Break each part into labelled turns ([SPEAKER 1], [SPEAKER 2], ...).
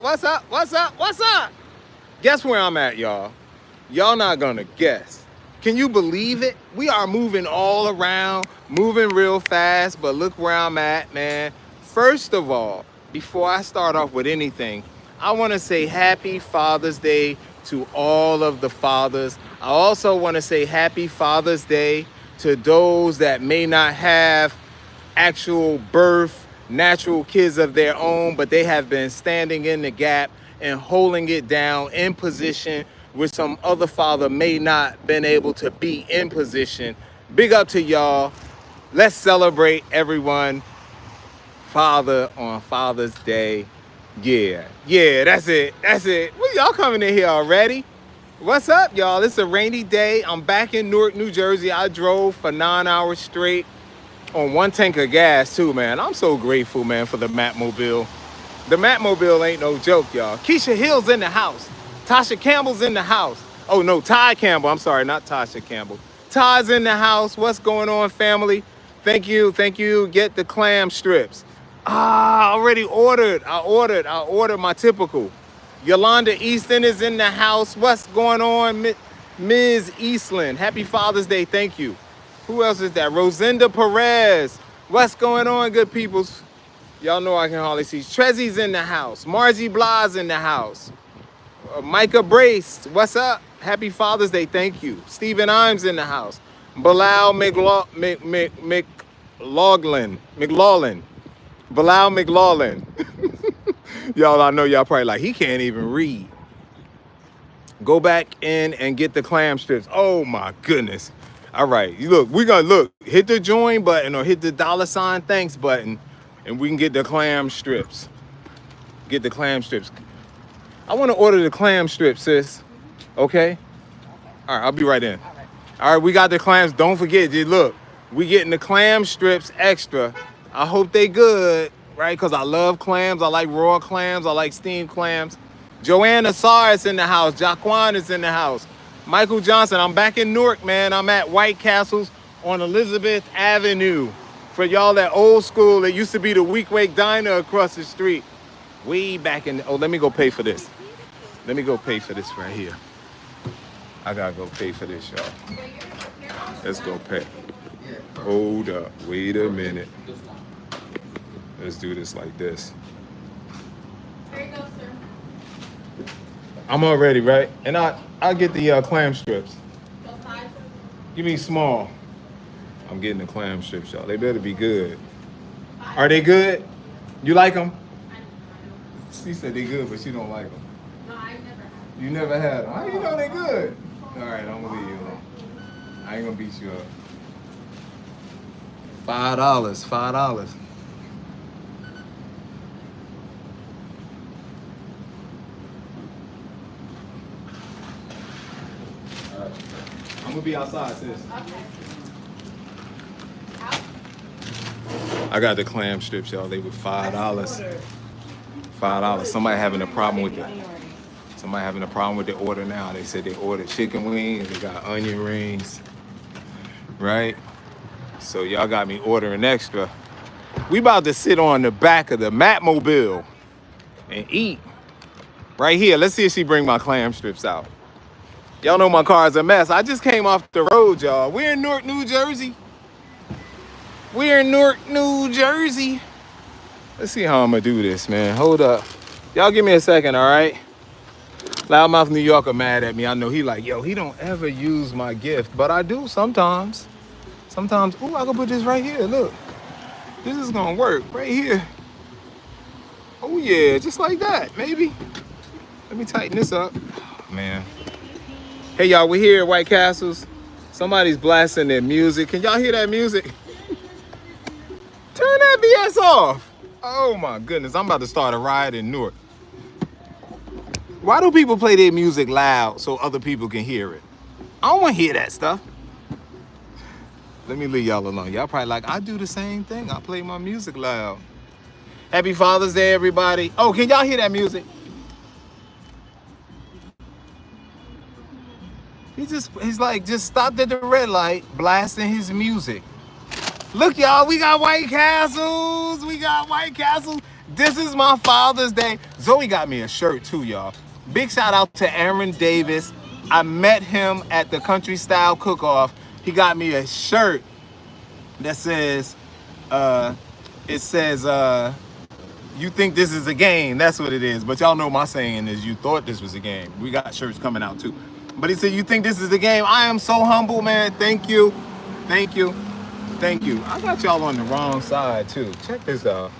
[SPEAKER 1] What's up? What's up? What's up? Guess where I'm at, y'all? Y'all not gonna guess. Can you believe it? We are moving all around, moving real fast, but look where I'm at, man. First of all, before I start off with anything, I wanna say happy Father's Day to all of the fathers. I also wanna say happy Father's Day to those that may not have actual birth, natural kids of their own, but they have been standing in the gap and holding it down in position where some other father may not been able to be in position. Big up to y'all. Let's celebrate everyone father on Father's Day. Yeah, that's it. That's it. Well, y'all coming in here already? What's up, y'all? It's a rainy day. I'm back in Newark, New Jersey. I drove for 9 hours straight on one tank of gas too, man. I'm so grateful, man, for the Matmobile. The Matmobile ain't no joke, y'all. Keisha Hill's in the house. Tasha Campbell's in the house. Oh no, Ty Campbell. I'm sorry, not Tasha Campbell. Ty's in the house. What's going on, family? Thank you, thank you. Get the clam strips. I already ordered. I ordered my typical. Yolanda Easton is in the house. What's going on, Ms. Eastland? Happy Father's Day. Thank you. Who else is that? Rosinda Perez. What's going on, good peoples? Y'all know I can hardly see. Trezzy's in the house. Margie Blas in the house. Micah Brace. What's up? Happy Father's Day. Thank you. Stephen Imes in the house. Bilal McLaughlin. Bilal McLaughlin. Y'all, I know y'all probably like, he can't even read. Go back in and get the clam strips. Oh my goodness. All right, look, we're gonna hit the join button or hit the $ thanks button, and we can get the clam strips. Get the clam strips. I want to order the clam strips, sis. Okay? All right, I'll be right in. All right, we got the clams. Don't forget, look, we getting the clam strips extra. I hope they good, right? Because I love clams. I like raw clams. I like steamed clams. Joanna Sarr is in the house. Jaquan is in the house. Michael Johnson, I'm back in Newark, man. I'm at White Castles on Elizabeth Avenue. For y'all that old school, it used to be the Week Wake Diner across the street. Way back in, oh, let me go pay for this. Let me go pay for this right here. I gotta go pay for this, y'all. Let's go pay. Hold up, wait a minute. Let's do this like this.
[SPEAKER 2] There you go, sir.
[SPEAKER 1] I'm all ready, right? And I'll get the clam strips.
[SPEAKER 2] What size?
[SPEAKER 1] Give me small. I'm getting the clam strips, y'all. They better be good. Are they good? You like them? She said they good, but she don't like them.
[SPEAKER 2] No, I never have.
[SPEAKER 1] You never had them. How you know they good? All right, I'm gonna leave you alone. I ain't gonna beat you up. $5. I'm gonna be outside, sis.
[SPEAKER 2] Okay.
[SPEAKER 1] I got the clam strips, y'all. They were $5. $5. Somebody having a problem with it. Somebody having a problem with the order now. They said they ordered chicken wings. They got onion rings, right? So y'all got me ordering extra. We about to sit on the back of the Matmobile and eat right here. Let's see if she bring my clam strips out. Y'all know my car's a mess. I just came off the road, y'all. We're in Newark, New Jersey. We're in Newark, New Jersey. Let's see how I'm gonna do this, man. Hold up. Y'all give me a second, all right? Loudmouth New Yorker mad at me. I know he like, yo, he don't ever use my gift, but I do sometimes. Sometimes, ooh, I can put this right here, look. This is gonna work right here. Oh yeah, just like that, maybe. Let me tighten this up, man. Hey y'all, we're here at White Castles. Somebody's blasting their music. Can y'all hear that music? Turn that BS off. Oh my goodness, I'm about to start a riot in Newark. Why do people play their music loud so other people can hear it? I don't want to hear that stuff. Let me leave y'all alone. Y'all probably like, I do the same thing. I play my music loud. Happy Father's Day, everybody. Oh, can y'all hear that music? He's like, just stopped at the red light, blasting his music. Look, y'all, we got White Castles. We got White Castles. This is my Father's Day. Zoe got me a shirt too, y'all. Big shout out to Aaron Davis. I met him at the Country Style Cook-Off. He got me a shirt that says, you think this is a game. That's what it is. But y'all know my saying is you thought this was a game. We got shirts coming out too. But he said, you think this is a game? I am so humble, man. Thank you. Thank you. Thank you. I got y'all on the wrong side too. Check this out.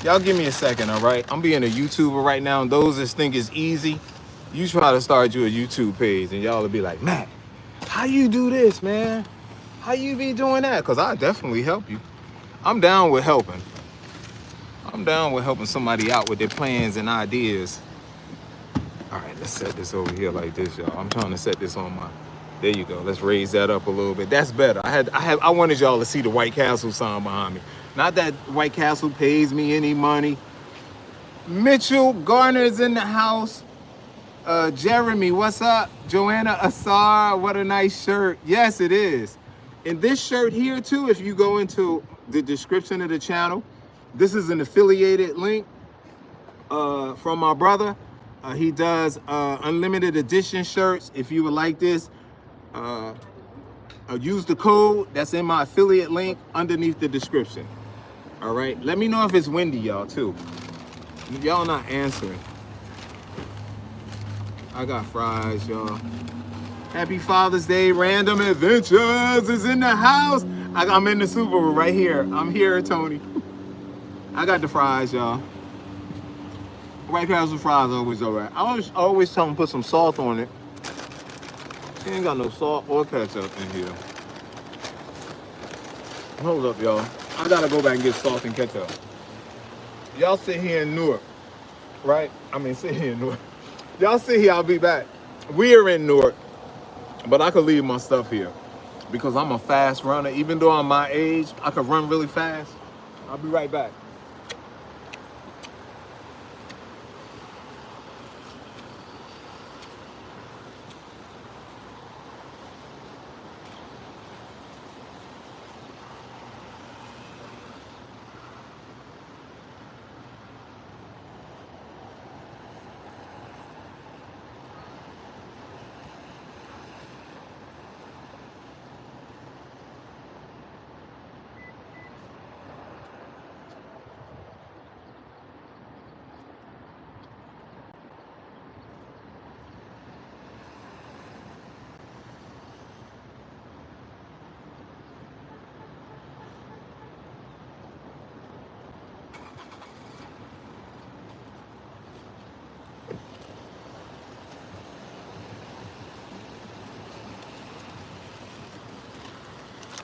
[SPEAKER 1] Y'all give me a second, all right? I'm being a YouTuber right now, and those that think it's easy, you try to start you a YouTube page, and y'all will be like, Matt, how you do this, man? How you be doing that? Because I definitely help you. I'm down with helping. I'm down with helping somebody out with their plans and ideas. All right, let's set this over here like this, y'all. I'm trying to set this on my... There you go. Let's raise that up a little bit. That's better. I wanted y'all to see the White Castle sign behind me. Not that White Castle pays me any money. Mitchell Garner's in the house. Jeremy, what's up? Joanna Assar, what a nice shirt. Yes, it is. And this shirt here too, if you go into the description of the channel, this is an affiliated link from my brother. He does unlimited edition shirts. If you would like this, use the code that's in my affiliate link underneath the description. All right, let me know if it's windy, y'all, too. Y'all not answering. I got fries, y'all. Happy Father's Day. Random Adventures is in the house. I'm in the Subaru right here. I'm here, Tony. I got the fries, y'all. White Castle fries always all right. I always tell them put some salt on it. She ain't got no salt or ketchup in here. Hold up, y'all. I gotta go back and get salt and ketchup. Y'all sit here in Newark, right? I mean, sit here in Newark. Y'all sit here, I'll be back. We're in Newark, but I could leave my stuff here because I'm a fast runner. Even though I'm my age, I could run really fast. I'll be right back.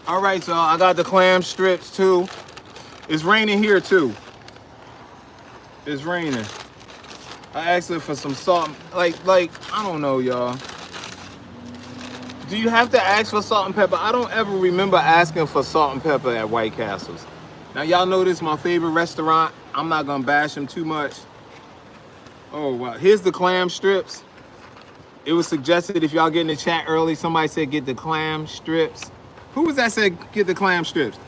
[SPEAKER 1] All right, y'all, I got the clam strips too. It's raining here too. It's raining. I asked her for some salt. Like, I don't know, y'all. Do you have to ask for salt and pepper? I don't ever remember asking for salt and pepper at White Castles. Now, y'all know this is my favorite restaurant. I'm not gonna bash them too much. Oh, wow. Here's the clam strips. It was suggested if y'all get in the chat early, somebody said get the clam strips. Who was that said get the clam strips?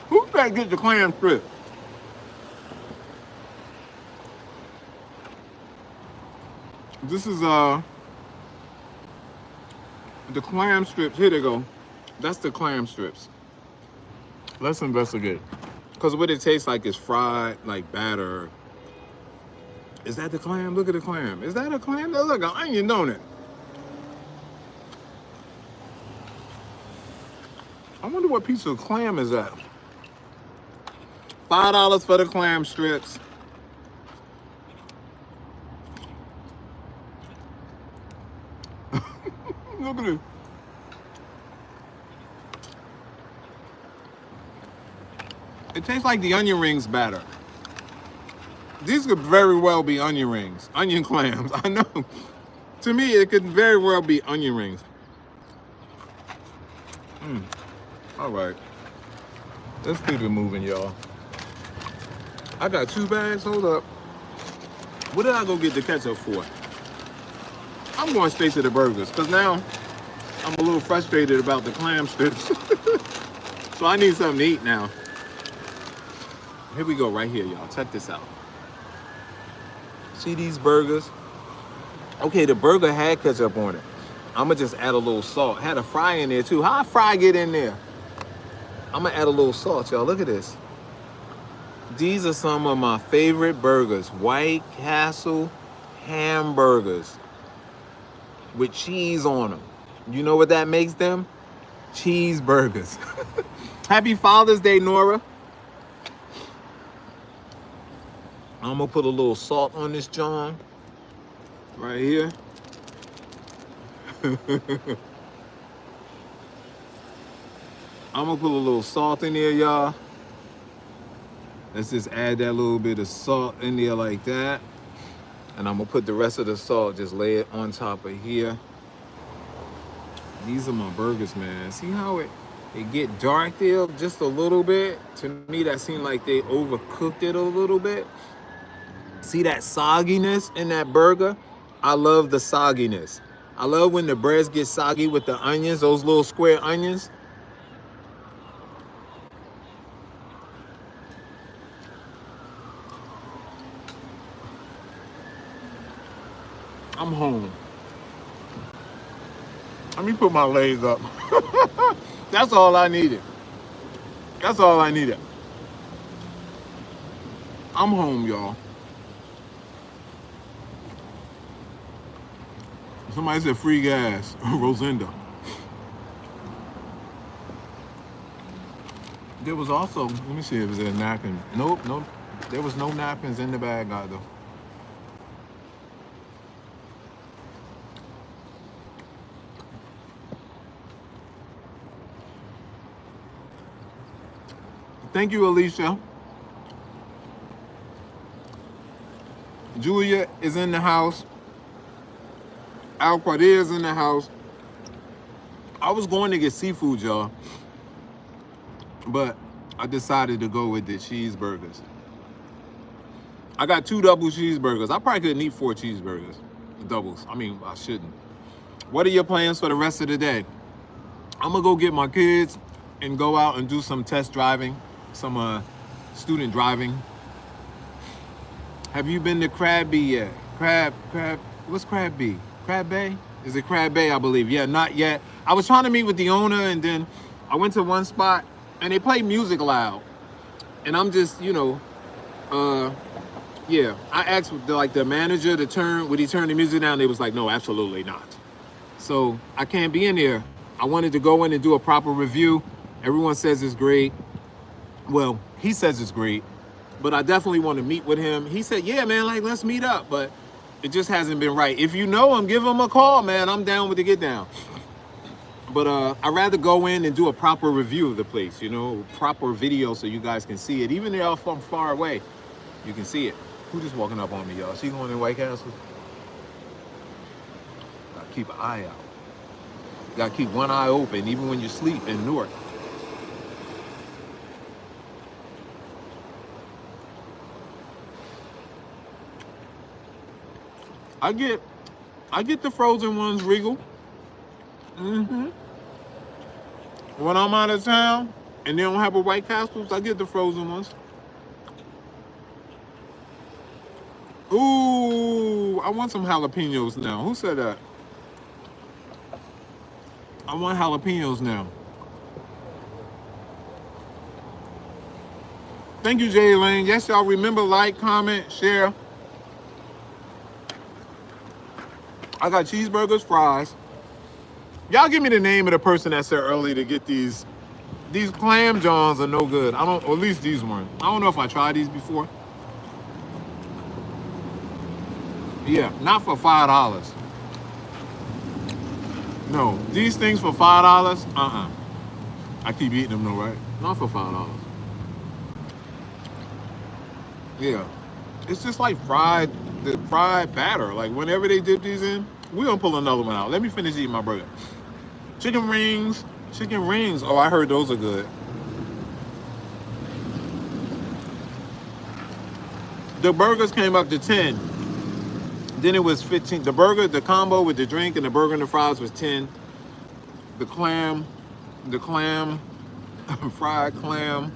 [SPEAKER 1] Who said get the clam strips? This is the clam strips. Here they go. That's the clam strips. Let's investigate. Because what it tastes like is fried, like batter. Is that the clam? Look at the clam. Is that a clam? That look like an onion, don't it? I wonder what piece of clam is that. $5 for the clam strips. Look at it. It tastes like the onion rings batter. These could very well be onion rings, onion clams. I know. To me, it could very well be onion rings. All right. Let's keep it moving, y'all. I got 2 bags. Hold up. What did I go get the ketchup for? I'm going straight to the burgers because now I'm a little frustrated about the clam strips. So I need something to eat now. Here we go right here, y'all. Check this out. See these burgers? Okay, the burger had ketchup on it. I'm gonna just add a little salt. Had a fry in there too. How a fry get in there? I'm gonna add a little salt, y'all. Look at this. These are some of my favorite burgers. White Castle hamburgers with cheese on them. You know what that makes them? Cheeseburgers. Happy Father's Day, Nora. I'm gonna put a little salt on this John. Right here. I'm gonna put a little salt in there, y'all. Let's just add that little bit of salt in there like that. And I'm gonna put the rest of the salt, just lay it on top of here. These are my burgers, man. See how it get dark there just a little bit? To me, that seemed like they overcooked it a little bit. See that sogginess in that burger? I love the sogginess. I love when the breads get soggy with the onions, those little square onions. I'm home. Let me put my legs up. That's all I needed. That's all I needed. I'm home, y'all. Somebody said free gas. Rosinda. There was also, let me see if there's a napkin. Nope. There was no napkins in the bag either. Thank you, Alicia. Julia is in the house. Al Qadir is in the house. I was going to get seafood, y'all, but I decided to go with the cheeseburgers. I got 2 double cheeseburgers. I probably couldn't eat 4 cheeseburgers. Doubles. I mean, I shouldn't. What are your plans for the rest of the day? I'm gonna go get my kids and go out and do some test driving, some student driving. Have you been to Crabby yet? What's Crabby? Crab Bay? Is it Crab Bay, I believe? Yeah, not yet. I was trying to meet with the owner, and then I went to one spot and they play music loud. And I'm just, yeah. I asked the manager to would he turn the music down? They was like, no, absolutely not. So I can't be in there. I wanted to go in and do a proper review. Everyone says it's great. Well, he says it's great, but I definitely want to meet with him. He said, yeah, man, let's meet up, but it just hasn't been right. If you know him, give him a call, man. I'm down with the get down. But I'd rather go in and do a proper review of the place, proper video so you guys can see it. Even if you're from far away, you can see it. Who just walking up on me, y'all? She going in White Castle? Gotta keep an eye out. Gotta keep one eye open, even when you sleep in Newark. I get the frozen ones, Regal. When I'm out of town and they don't have a White Castles, I get the frozen ones. Ooh, I want some jalapenos now. Who said that? I want jalapenos now. Thank you, Jay Lane. Yes, y'all remember, like, comment, share. I got cheeseburgers, fries. Y'all give me the name of the person that said earlier to get these clam johns are no good. Or at least these weren't. I don't know if I tried these before. Yeah, not for $5. No, these things for $5? I keep eating them though, right? Not for $5. Yeah, it's just like the fried batter. Like whenever they dip these in, we're gonna pull another one out. Let me finish eating my burger. Chicken rings. Oh, I heard those are good. The burgers came up to 10. Then it was 15. The burger, the combo with the drink and the burger and the fries was 10. The clam, fried clam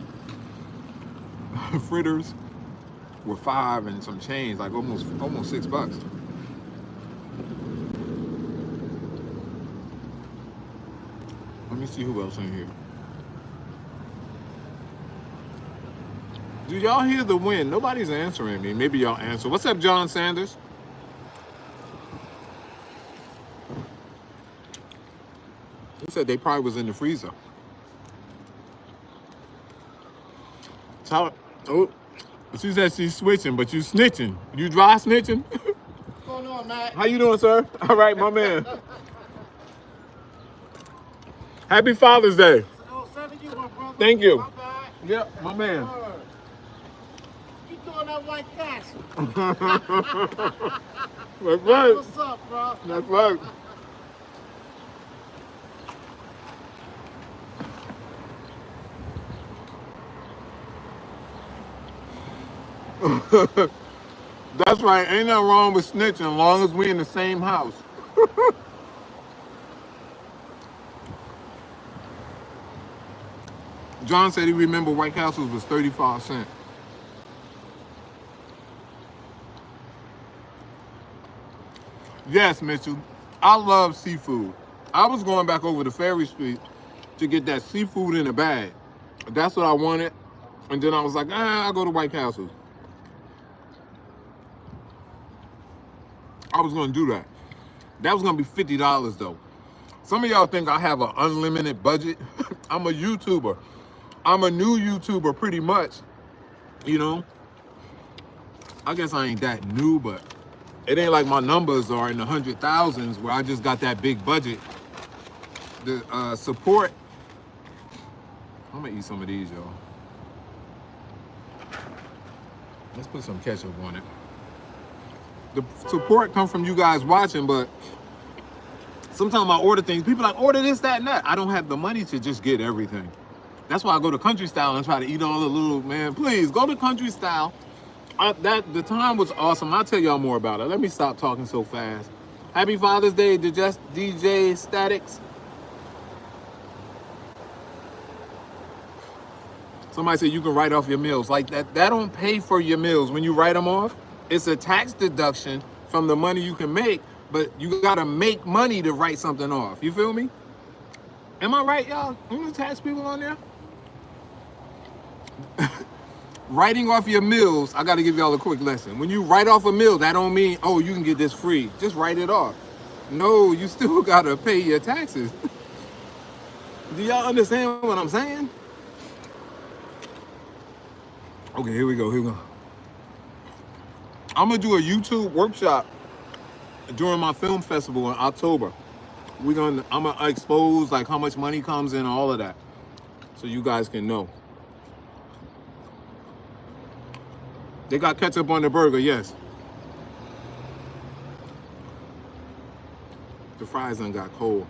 [SPEAKER 1] fritters were 5 and some change, like almost $6. Let me see who else in here. Do y'all hear the wind? Nobody's answering me. Maybe y'all answer. What's up, John Sanders? He said they probably was in the freezer. Oh, she said she's switching, but you snitching. You dry snitching?
[SPEAKER 3] What's going on, Matt?
[SPEAKER 1] How you doing, sir? All right, my man. Happy Father's Day.
[SPEAKER 3] You, my brother.
[SPEAKER 1] Thank you.
[SPEAKER 3] My bad.
[SPEAKER 1] Yep, my man.
[SPEAKER 3] You doing that White Castle?
[SPEAKER 1] That's right.
[SPEAKER 3] What's up, bro?
[SPEAKER 1] That's right. That's right. Ain't nothing wrong with snitching as long as we in the same house. John said he remember White Castles was 35 cents. Yes, Mitchell. I love seafood. I was going back over to Ferry Street to get that seafood in a bag. That's what I wanted. And then I was like, I'll go to White Castles. I was going to do that. That was going to be $50 though. Some of y'all think I have an unlimited budget. I'm a YouTuber. I'm a new YouTuber pretty much. You know, I guess I ain't that new, but it ain't like my numbers are in the 100,000s where I just got that big budget. The support. I'm gonna eat some of these, y'all. Let's put some ketchup on it. The support comes from you guys watching, but sometimes I order things. People like, order this, that, and that. I don't have the money to just get everything. That's why I go to Country Style and try to eat all the little, man, please, go to Country Style. The time was awesome. I'll tell y'all more about it. Let me stop talking so fast. Happy Father's Day to just DJ Statics. Somebody said you can write off your meals. Like that don't pay for your meals. When you write them off, it's a tax deduction from the money you can make, but you gotta make money to write something off. You feel me? Am I right, y'all? Any tax people on there? Writing off your meals, I gotta give y'all a quick lesson. When you write off a meal, that don't mean, oh, you can get this free. Just write it off. No, you still gotta pay your taxes. Do y'all understand what I'm saying? Okay, here we go. I'm gonna do a YouTube workshop during my film festival in October. I'm gonna expose like how much money comes in and all of that, so you guys can know. They got ketchup on the burger, yes. The fries done got cold.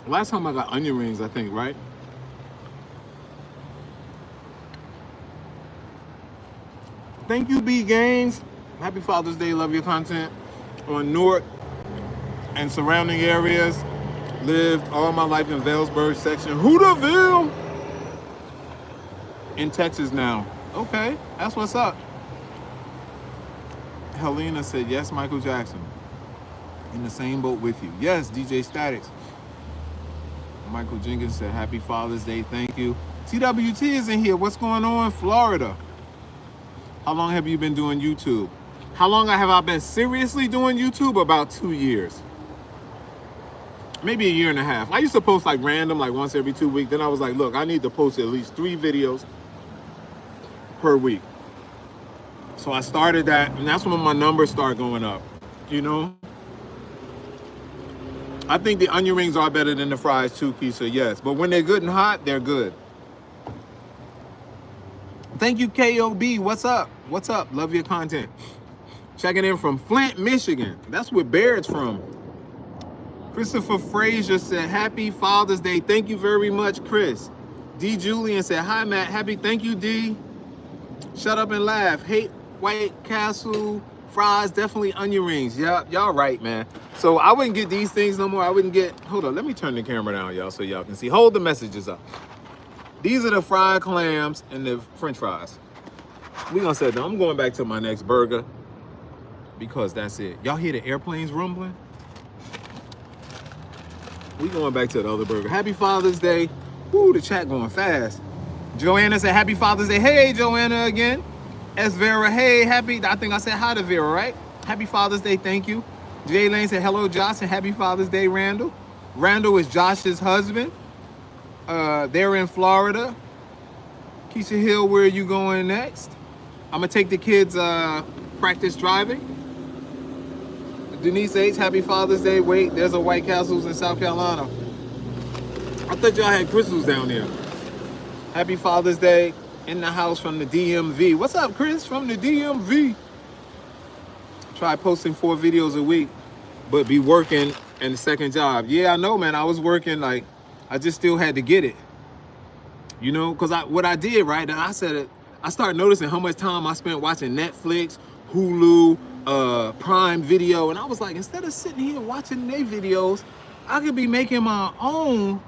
[SPEAKER 1] Last time I got onion rings, I think, right? Thank you, B Gaines. Happy Father's Day. Love your content. On Newark and surrounding areas. Lived all my life in Vailsburg section. Hooterville. In Texas now. Okay, that's what's up. Helena said, yes, Michael Jackson. In the same boat with you. Yes, DJ Statics. Michael Jenkins said, happy Father's Day. Thank you. TWT is in here. What's going on? Florida. How long have you been doing YouTube? How long have I been seriously doing YouTube? About 2 years. Maybe a year and a half. I used to post like random, like once every 2 weeks. Then I was like, look, I need to post at least 3 videos per week. So I started that, and that's when my numbers start going up, you know? I think the onion rings are better than the fries too, Keisha, yes. But when they're good and hot, they're good. Thank you, KOB. What's up? What's up? Love your content. Checking in from Flint, Michigan. That's where Baird's from. Christopher Frazier said, happy Father's Day. Thank you very much, Chris. D. Julian said, hi, Matt. Happy, thank you, D. Shut up and laugh. White Castle, fries, definitely onion rings. Yeah, y'all right, man. So I wouldn't get these things no more. I wouldn't get, hold on, let me turn the camera down, y'all, so y'all can see. Hold the messages up. These are the fried clams and the french fries. We gonna set them. I'm going back to my next burger because that's it. Y'all hear the airplanes rumbling? We going back to the other burger. Happy Father's Day. Woo, the chat going fast. Joanna said happy Father's Day. Hey, Joanna again. S. Vera, hey, happy. I think I said hi to Vera, right? Happy Father's Day, thank you. Jay Lane said hello, Josh, and happy Father's Day, Randall. Randall is Josh's husband. They're in Florida. Keisha Hill, where are you going next? I'm gonna take the kids practice driving. Denise H, happy Father's Day. Wait, there's a White Castles in South Carolina. I thought y'all had crystals down there. Happy Father's Day in the house from the DMV. What's up, Chris, from the DMV? Try posting 4 videos a week, but be working in the second job. Yeah, I know, man. I was working, like, I just still had to get it. You know, because what I did, right, I said it, I started noticing how much time I spent watching Netflix, Hulu, Prime Video, and I was like, instead of sitting here watching their videos, I could be making my own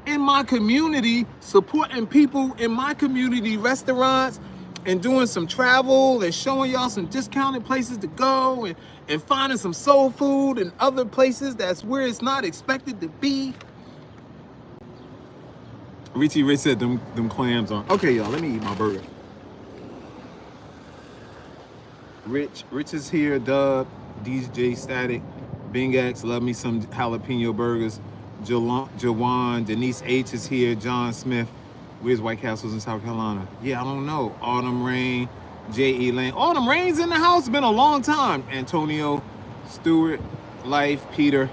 [SPEAKER 1] in my community, supporting people in my community restaurants, and doing some travel and showing y'all some discounted places to go, and finding some soul food and other places that's where it's not expected to be. Richie Rich said them clams on. Okay, y'all, let me eat my burger. Rich is here, Dub, DJ Static, Bing X, love me some jalapeno burgers. Jawan, Denise H is here, John Smith. Where's White Castles in South Carolina? Yeah, I don't know. Autumn Rain, J.E. Lane. Autumn Rain's in the house, it's been a long time. Antonio, Stewart, Life, Peter.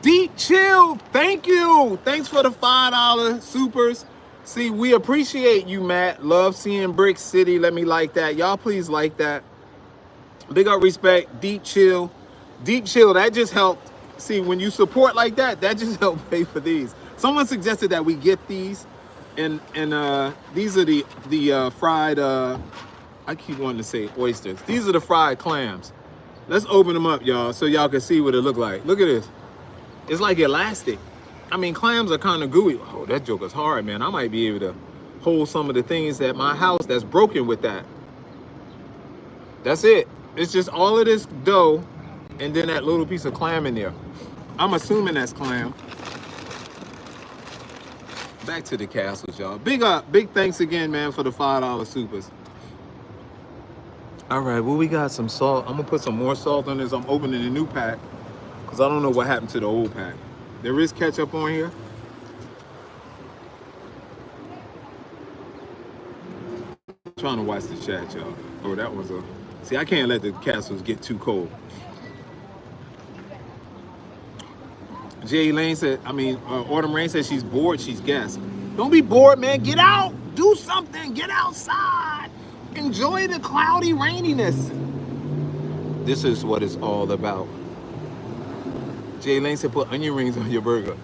[SPEAKER 1] Deep Chill, thank you. Thanks for the $5 supers. See, we appreciate you, Matt. Love seeing Brick City. Let me like that. Y'all please like that. Big up respect, Deep Chill. Deep Chill, that just helped. See, when you support like that, that just helped pay for these. Someone suggested that we get these. And these are the fried, I keep wanting to say oysters. These are the fried clams. Let's open them up, y'all, so y'all can see what it look like. Look at this. It's like elastic. I mean, clams are kind of gooey. Oh, that joker's hard, man. I might be able to hold some of the things at my house that's broken with that. That's it. It's just all of this dough and then that little piece of clam in there. I'm assuming that's clam. Back to the castles, y'all. Big thanks again, man, for the $5 supers. All right, well, we got some salt. I'm gonna put some more salt on this. I'm opening a new pack because I don't know what happened to the old pack. There is ketchup on here. I'm trying to watch the chat, y'all. Oh, that was a... See, I can't let the castles get too cold. Jay Lane said, Autumn Rain said she's bored, she's gassed. Don't be bored, man. Get out. Do something. Get outside. Enjoy the cloudy raininess. This is what it's all about. Jay Lane said, put onion rings on your burger.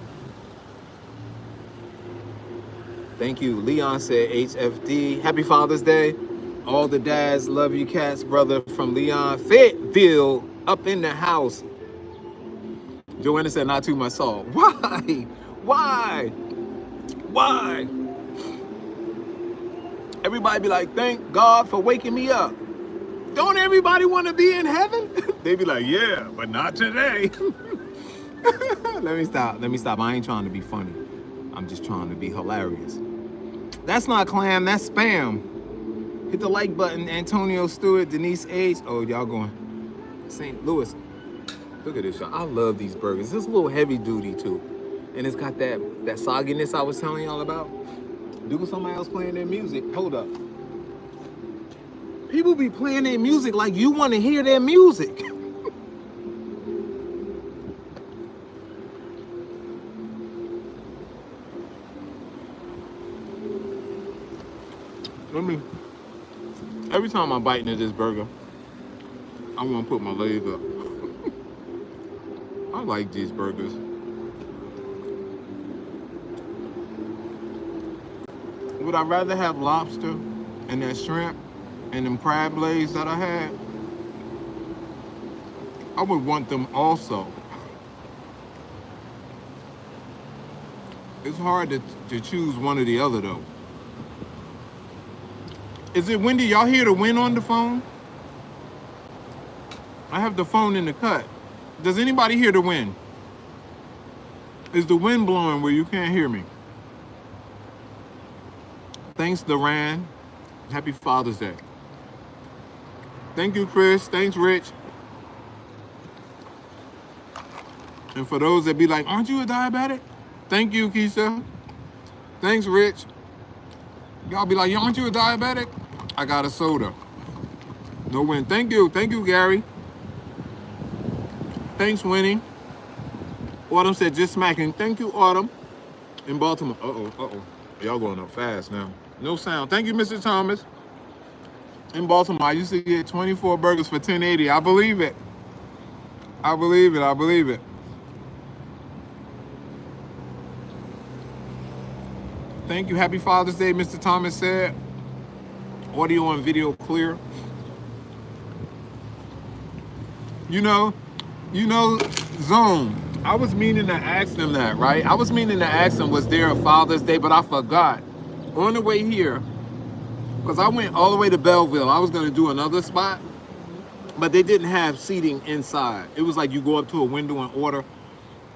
[SPEAKER 1] Thank you. Leon said, HFD. Happy Father's Day. All the dads love you, cats, brother, from Leon. Fayetteville, up in the house. Joanna said, not too much salt. Why? Why? Why? Everybody be like, thank God for waking me up. Don't everybody want to be in heaven? They be like, yeah, but not today. Let me stop. I ain't trying to be funny. I'm just trying to be hilarious. That's not clam, that's spam. Hit the like button, Antonio Stewart, Denise H. Oh, y'all going. St. Louis. Look at this, y'all. I love these burgers. This is a little heavy duty too. And it's got that sogginess I was telling y'all about. Do somebody else playing their music. Hold up. People be playing their music like you want to hear their music. Every time I bite into this burger, I want to put my leg up. I like these burgers. Would I rather have lobster and that shrimp, and them crab legs that I had, I would want them also. It's hard to choose one or the other though. Is it windy? Y'all hear the wind on the phone? I have the phone in the cut. Does anybody hear the wind? Is the wind blowing where you can't hear me? Thanks, Duran. Happy Father's Day. Thank you, Chris. Thanks, Rich. And for those that be like, aren't you a diabetic? Thank you, Keisha. Thanks, Rich. Y'all be like, aren't you a diabetic? I got a soda. No win. Thank you. Thank you, Gary. Thanks, Winnie. Autumn said, just smacking. Thank you, Autumn. In Baltimore. Uh-oh. Y'all going up fast now. No sound. Thank you, Mr. Thomas. In Baltimore, I used to get 24 burgers for $10.80. I believe it. I believe it. Thank you. Happy Father's Day, Mr. Thomas said. Audio and video clear. You know, Zone. I was meaning to ask them that, right? I was meaning to ask them, was there a Father's Day? But I forgot. On the way here, because I went all the way to Belleville. I was going to do another spot, but they didn't have seating inside. It was like you go up to a window and order.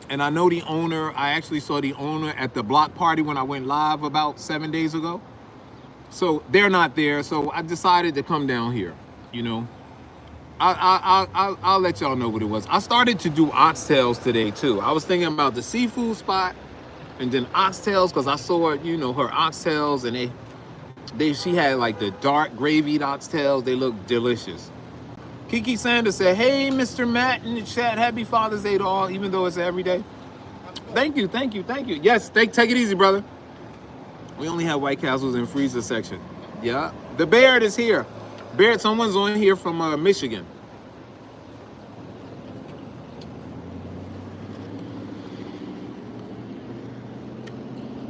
[SPEAKER 1] And I know the owner. I actually saw the owner at the block party when I went live about 7 days ago. So they're not there. So I decided to come down here, you know. I'll let y'all know what it was. I started to do oxtails today too. I was thinking about the seafood spot and then oxtails because I saw, you know, her oxtails and she had like the dark gravy oxtails. They look delicious. Kiki Sanders said, hey, Mr. Matt in the chat, happy Father's Day to all, even though it's every day. Thank you. Yes, take it easy, brother. We only have White Castles in freezer section. Yeah, the Baird is here. Baird, someone's on here from Michigan.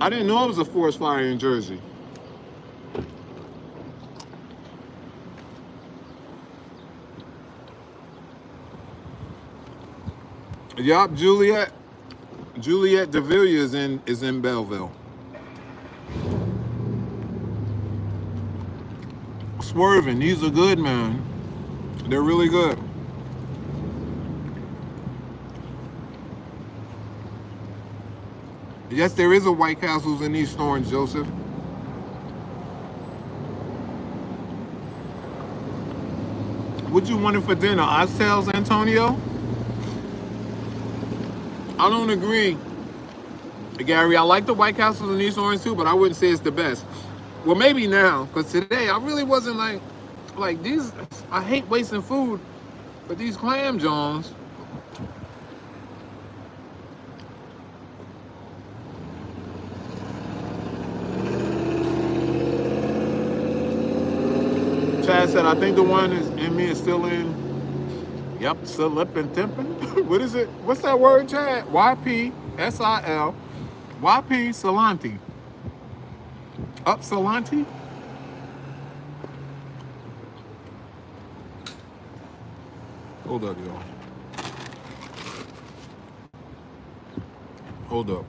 [SPEAKER 1] I didn't know it was a forest fire in Jersey. Yup, Juliet DeVilla is in Belleville. Swerving, these are good, man. They're really good. Yes, there is a White Castle's in East Orange, Joseph. What you wanted for dinner? Oxtails, Antonio? I don't agree, Gary. I like the White Castles in East Orange too, but I wouldn't say it's the best. Well, maybe now, because today I really wasn't like these. I hate wasting food, but these clam Johns. Chad said, I think the one in me is still in. Yep, slipping, timping. What is it? What's that word, Chad? YPSIL. YP Salanti. Up Salanti? Hold up, y'all. Hold up.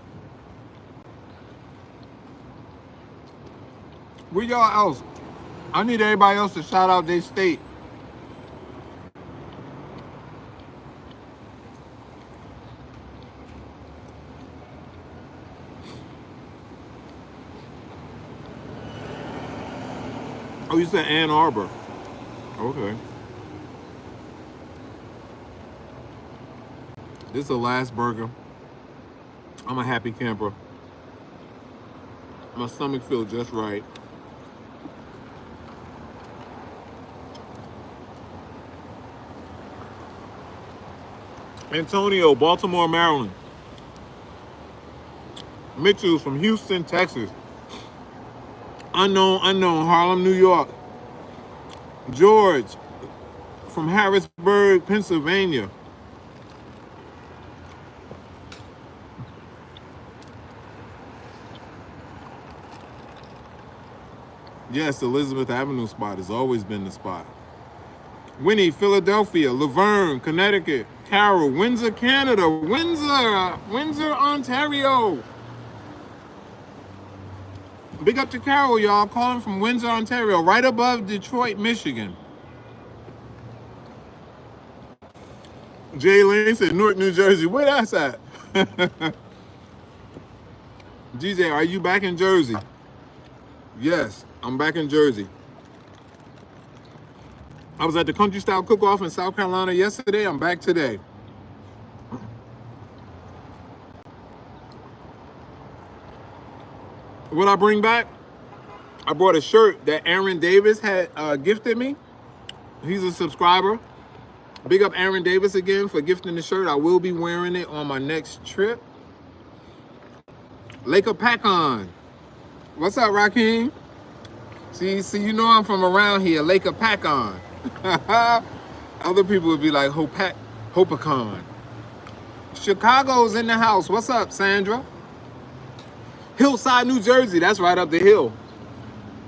[SPEAKER 1] Where y'all else? I need everybody else to shout out their state. Oh, you said Ann Arbor. Okay. This is the last burger. I'm a happy camper. My stomach feels just right. Antonio, Baltimore, Maryland. Mitchell's from Houston, Texas. Unknown, Harlem, New York. George from Harrisburg, Pennsylvania. Yes, the Elizabeth Avenue spot has always been the spot. Winnie, Philadelphia. Laverne, Connecticut. Carroll, Windsor, Canada. Windsor, Ontario. Big up to Carroll, y'all. Calling from Windsor, Ontario. Right above Detroit, Michigan. Jay Lane said Newark, New Jersey. Where that's at? DJ, are you back in Jersey? Yes, I'm back in Jersey. I was at the Country Style Cook-Off in South Carolina yesterday. I'm back today. What I bring back? I brought a shirt that Aaron Davis had gifted me. He's a subscriber. Big up Aaron Davis again for gifting the shirt. I will be wearing it on my next trip. Laker Pack-On. What's up, Raheem? See, you know I'm from around here. Laker Pack-On. Other people would be like Hopacon. Chicago's in the house. What's up, Sandra? Hillside, New Jersey. That's right up the hill.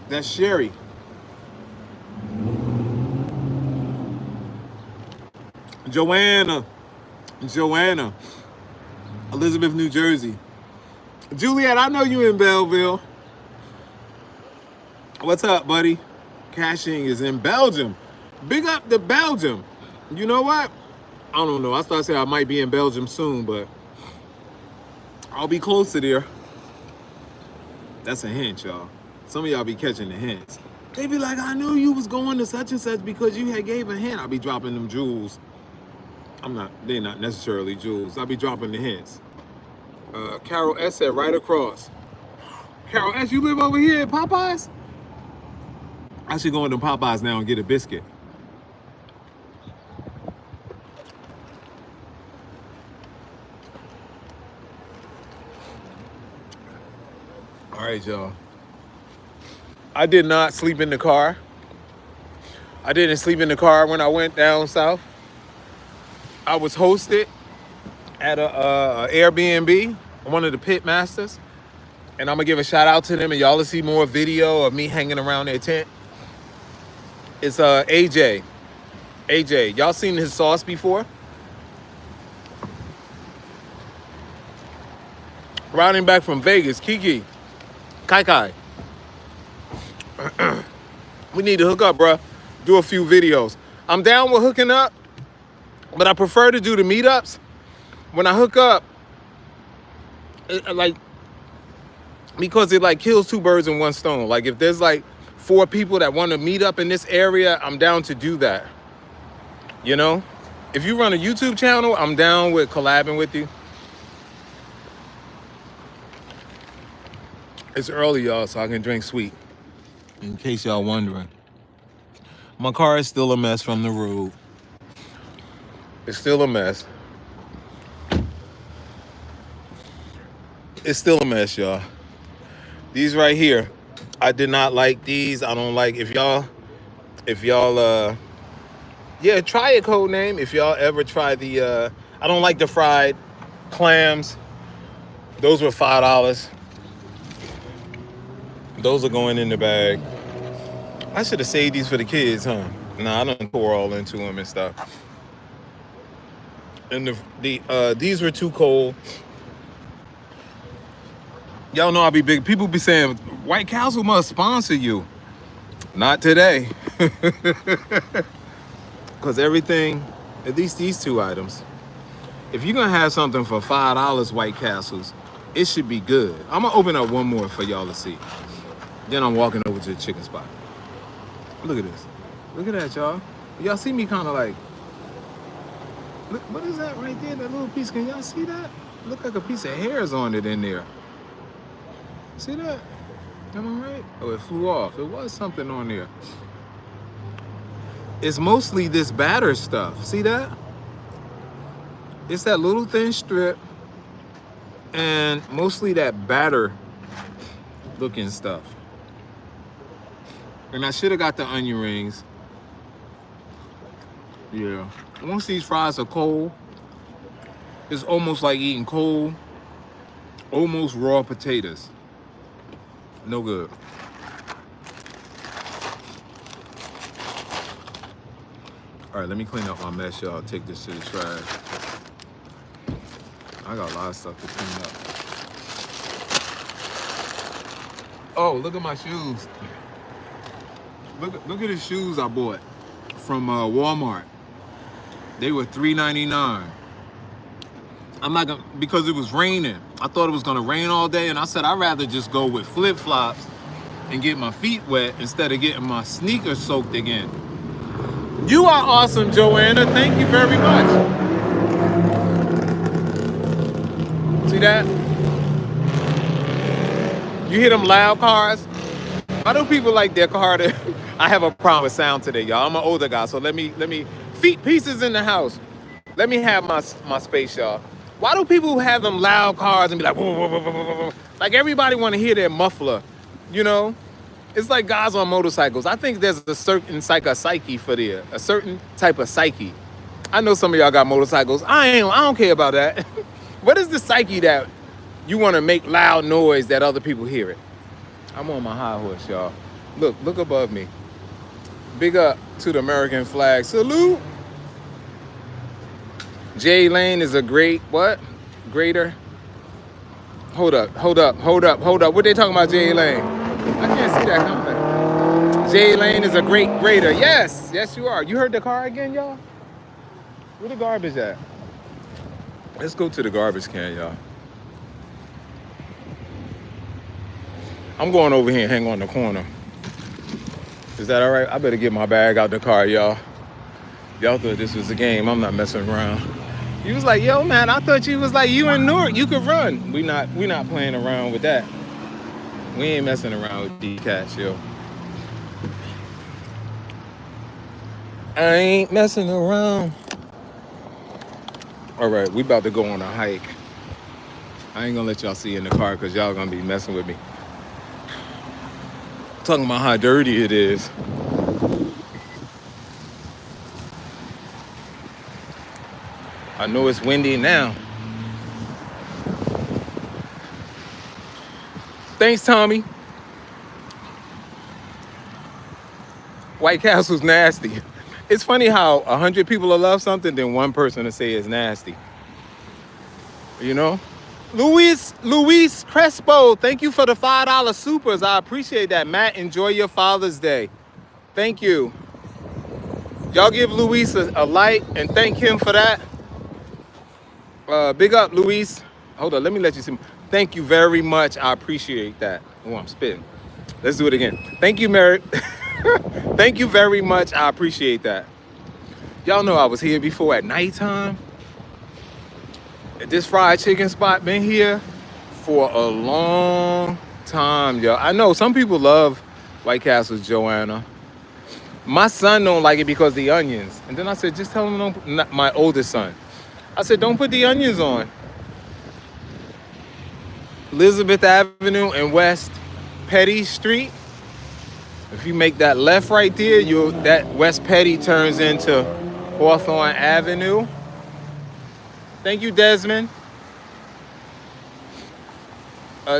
[SPEAKER 1] That's Sherry. Joanna, Elizabeth, New Jersey. Juliet, I know you in Belleville. What's up, buddy? Cashing is in Belgium. Big up to Belgium. You know what? I don't know. I started saying I might be in Belgium soon, but I'll be close to there. That's a hint, y'all. Some of y'all be catching the hints. They be like, I knew you was going to such and such because you had gave a hint. I'll be dropping them jewels. They're not necessarily jewels. I'll be dropping the hints. Carol S said right across. Carol S, you live over here at Popeyes? I should go into Popeyes now and get a biscuit. All right, y'all. I did not sleep in the car. I didn't sleep in the car when I went down south. I was hosted at a Airbnb, one of the pit masters, and I'm gonna give a shout out to them, and y'all will see more video of me hanging around their tent. It's AJ. AJ, y'all seen his sauce before? Riding back from Vegas, Kiki, Kai. We need to hook up, bruh. Do a few videos. I'm down with hooking up, but I prefer to do the meetups. When I hook up, because it like kills two birds in one stone. Like if there's like 4 people that want to meet up in this area, I'm down to do that. You know? If you run a YouTube channel, I'm down with collabing with you. It's early, y'all, so I can drink sweet. In case y'all wondering. My car is still a mess from the road. It's still a mess. It's still a mess, y'all. These right here, I did not like these. I don't like, if y'all, yeah, try a code name. If y'all ever try the, I don't like the fried clams. Those were $5. Those are going in the bag. I should have saved these for the kids, huh? Nah, I don't pour all into them and stuff. And these were too cold. Y'all know I be big. People be saying, White Castle must sponsor you. Not today. Because everything, at least these 2 items, if you're going to have something for $5 White Castles, it should be good. I'm going to open up one more for y'all to see. Then I'm walking over to the chicken spot. Look at this. Look at that, y'all. Y'all see me kind of like, look, what is that right there? That little piece, can y'all see that? Look like a piece of hair's on it in there. See that? Am I right? Oh, it flew off. It was something on there. It's mostly this batter stuff. See that? It's that little thin strip and mostly that batter looking stuff. And I should have got the onion rings. Yeah. Once these fries are cold, it's almost like eating cold, almost raw potatoes. No good. All right, let me clean up my mess, y'all. Take this to the trash. I got a lot of stuff to clean up. Oh, look at my shoes. Look at the shoes I bought from Walmart. They were $3.99. I'm not gonna, because it was raining. I thought it was gonna rain all day, and I said I'd rather just go with flip-flops and get my feet wet instead of getting my sneakers soaked again. You are awesome, Joanna. Thank you very much. See that? You hear them loud cars? Why do people like their car to... I have a problem with sound today, y'all. I'm an older guy, so let me feet pieces in the house. Let me have my space, y'all. Why do people have them loud cars and be like, whoa, whoa, whoa, whoa, whoa? Like everybody want to hear their muffler, you know? It's like guys on motorcycles. I think there's a certain psyche for there, a certain type of psyche. I know some of y'all got motorcycles. I don't care about that. What is the psyche that you want to make loud noise that other people hear it? I'm on my high horse, y'all. Look above me. Big up to the American flag. Salute. Jay Lane is a great, what? Greater. Hold up. What they talking about, Jay Lane? I can't see that comment. Jay Lane is a great grader. Yes, you are. You heard the car again, y'all? Where the garbage at? Let's go to the garbage can, y'all. I'm going over here and hang on the corner. Is that all right? I better get my bag out the car, y'all. Y'all thought this was a game. I'm not messing around. You was like, yo, man, I thought you was like you and Newark. You could run. We not playing around with that. We ain't messing around with these cats, yo. I ain't messing around. All right, we about to go on a hike. I ain't gonna let y'all see in the car because y'all gonna be messing with me. Talking about how dirty it is. I know it's windy now. Thanks, Tommy. White Castle's nasty. It's funny how 100 people will love something, then one person will say it's nasty. You know? Luis Crespo, thank you for the $5 supers. I appreciate that. Matt, enjoy your Father's Day. Thank you. Y'all give Luis a like and thank him for that. Big up, Luis. Hold on, let me let you see. Thank you very much. I appreciate that. Oh, I'm spitting. Let's do it again. Thank you, Merritt. Thank you very much. I appreciate that. Y'all know I was here before at nighttime. This fried chicken spot been here for a long time, y'all. I know some people love White Castle's, Joanna. My son don't like it because of the onions. And then I said, just tell him don't, not my oldest son. I said, don't put the onions on. Elizabeth Avenue and West Petty Street. If you make that left right there, that West Petty turns into Hawthorne Avenue. Thank you, Desmond.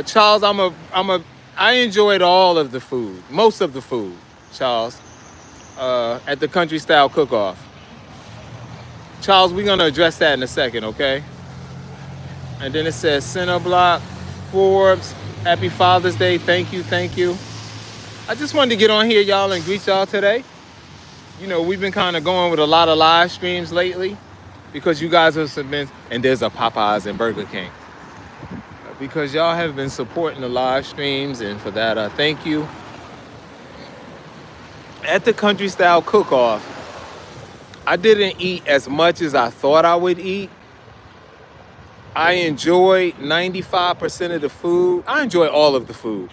[SPEAKER 1] Charles, I enjoyed all of the food, most of the food, Charles, at the Country Style Cook-Off. Charles, we're gonna address that in a second, okay? And then it says Center Block, Forbes, Happy Father's Day, thank you. I just wanted to get on here, y'all, and greet y'all today. You know, we've been kind of going with a lot of live streams lately because you guys have been, and there's a Popeyes and Burger King. Because y'all have been supporting the live streams, and for that, thank you. At the Country Style Cook-Off, I didn't eat as much as I thought I would eat. I enjoyed 95% of the food. I enjoy all of the food,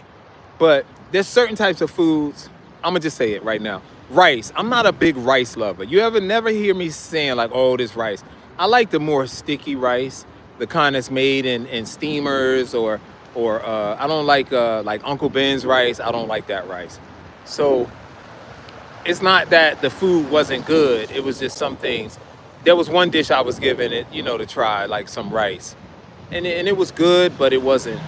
[SPEAKER 1] but there's certain types of foods, I'm gonna just say it right now. Rice, I'm not a big rice lover. You never hear me saying like, oh, this rice. I like the more sticky rice, the kind that's made in steamers or I don't like Uncle Ben's rice. I don't like that rice. So it's not that the food wasn't good. It was just some things. There was one dish I was given it, to try, like some rice. And it was good, but it wasn't,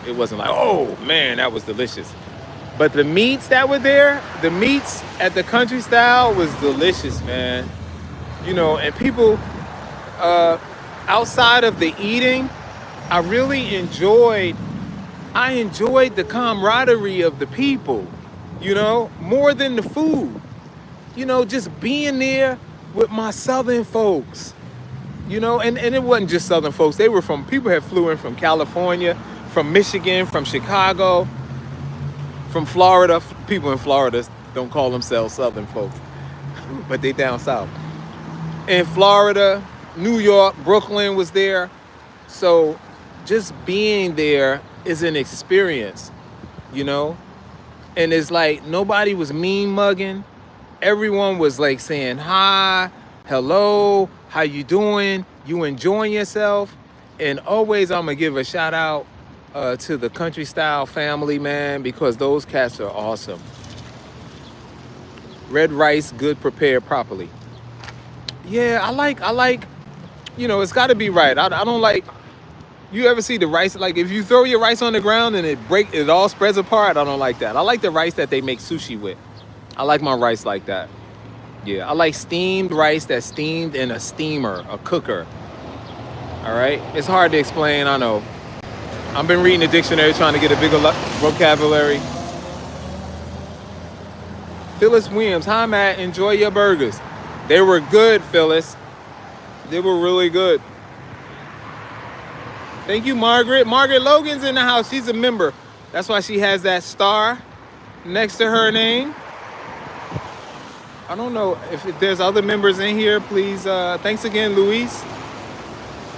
[SPEAKER 1] it wasn't like, oh man, that was delicious. But the meats that were there, the meats at the Country Style was delicious, man. you know, and people outside of the eating, I really I enjoyed the camaraderie of the people, you know, more than the food. You know, just being there with my southern folks, you know, and it wasn't just southern folks. They were from, people had flew in from California, from Michigan, from Chicago, from Florida. People in Florida don't call themselves southern folks, but they down south. In Florida, New York, Brooklyn was there. So just being there is an experience, you know? And it's like nobody was mean mugging. Everyone was like saying hi, hello, how you doing? You enjoying yourself? And always I'm gonna give a shout out to the country style family, man, because those cats are awesome. Red rice, good prepared properly. Yeah, I like, you know, it's gotta be right. I don't like, you ever see the rice, like if you throw your rice on the ground and it all spreads apart, I don't like that. I like the rice that they make sushi with. I like my rice like that. Yeah, I like steamed rice that's steamed in a steamer, a cooker. All right, it's hard to explain, I know. I've been reading the dictionary trying to get a bigger vocabulary. Phyllis Williams, hi Matt, enjoy your burgers. They were good, Phyllis. They were really good. Thank you, Margaret. Margaret Logan's in the house. She's a member. That's why she has that star next to her name. I don't know if there's other members in here. Please, thanks again, Luis,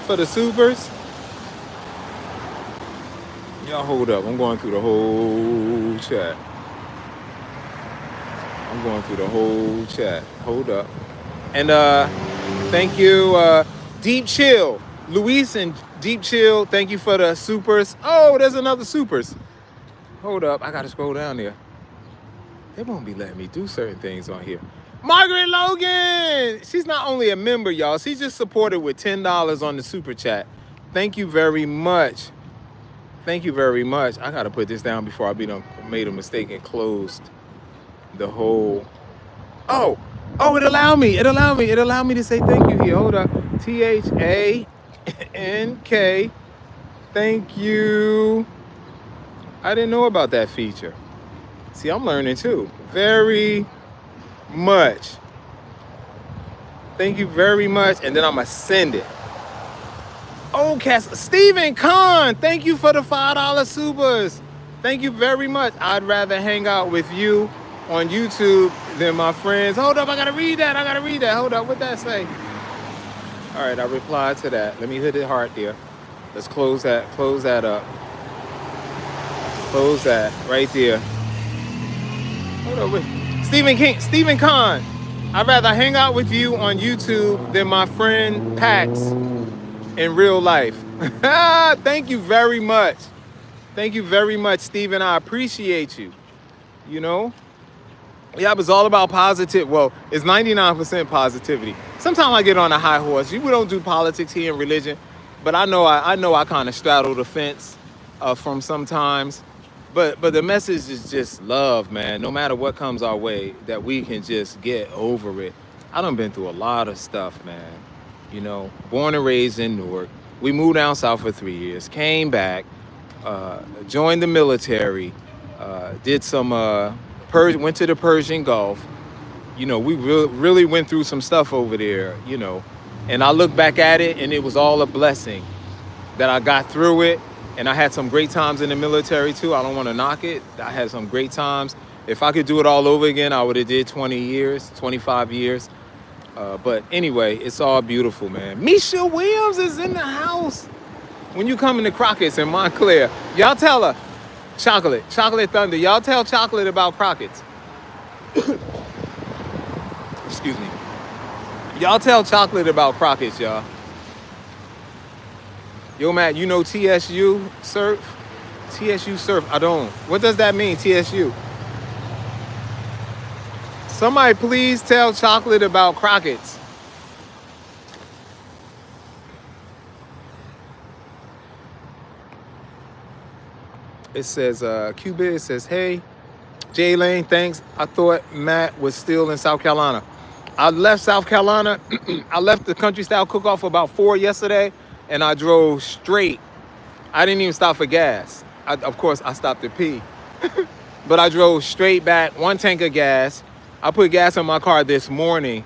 [SPEAKER 1] for the supers. Y'all hold up. I'm going through the whole chat. I'm going through the whole chat. Hold up. And thank you, Deep Chill. Luis and Deep Chill, thank you for the supers. Oh, there's another supers. Hold up, I gotta scroll down there. They won't be letting me do certain things on here. Margaret Logan! She's not only a member, y'all. She's just supported with $10 on the super chat. Thank you very much. Thank you very much. I gotta put this down before I made a mistake and closed the whole. Oh, it allowed me. It allowed me to say thank you here. Hold up. THANK. Thank you. I didn't know about that feature. See, I'm learning too. Very much. Thank you very much. And then I'm gonna send it. Oh, Stephen Kahn, thank you for the $5 supers. Thank you very much. I'd rather hang out with you on YouTube than my friends. Hold up, I gotta read that. Hold up, what'd that say? All right, I replied to that. Let me hit it hard there. Let's close that up. Close that right there. Hold up, wait. Stephen Kahn. I'd rather hang out with you on YouTube than my friend Pax in real life. Thank you very much. Thank you very much, Stephen. I appreciate you. You know? Yeah, it was all about positive. Well, it's 99% positivity. Sometimes I get on a high horse. We don't do politics here in religion, but I know I kind of straddle the fence from sometimes. But the message is just love, man. No matter what comes our way, that we can just get over it. I done been through a lot of stuff, man. You know, born and raised in Newark. We moved down south for 3 years, came back, joined the military, did some, went to the Persian Gulf. You know, we really went through some stuff over there, you know. And I look back at it and it was all a blessing that I got through it. And I had some great times in the military too. I don't want to knock it. I had some great times. If I could do it all over again, I would have did 20 years, 25 years. But anyway, it's all beautiful, man. Misha Williams is in the house. When you come into Crockett's in Montclair, y'all tell her, Chocolate Thunder, y'all tell Chocolate about Crockett's. Excuse me. Y'all tell Chocolate about Crockett's, y'all. Yo, Matt, you know TSU surf? TSU surf, I don't. What does that mean, TSU? Somebody please tell Chocolate about Crockett's. It says, Q-Biz says, hey, Jay Lane, thanks. I thought Matt was still in South Carolina. I left South Carolina. I left the country style cook-off for about 4 yesterday, and I drove straight. I didn't even stop for gas. Of course, I stopped to pee. But I drove straight back, 1 tank of gas. I put gas in my car this morning.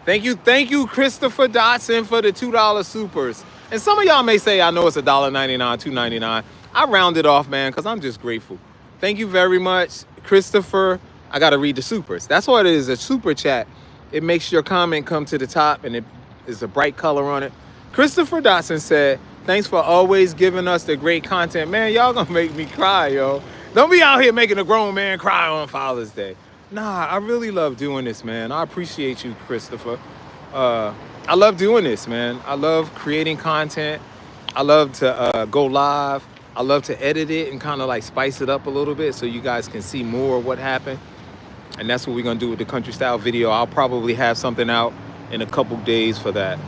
[SPEAKER 1] Thank you, Christopher Dotson, for the $2 supers. And some of y'all may say, I know it's $1.99, $2.99. I round it off, man, because I'm just grateful. Thank you very much, Christopher. I got to read the supers. That's what it is, a super chat. It makes your comment come to the top, and it is a bright color on it. Christopher Dotson said, thanks for always giving us the great content. Man, y'all gonna make me cry, yo. Don't be out here making a grown man cry on Father's Day. Nah, I really love doing this, man. I appreciate you, Christopher. I love doing this, man. I love creating content. I love to go live. I love to edit it and kind of like spice it up a little bit so you guys can see more of what happened. And that's what we're gonna do with the country style video. I'll probably have something out in a couple days for that.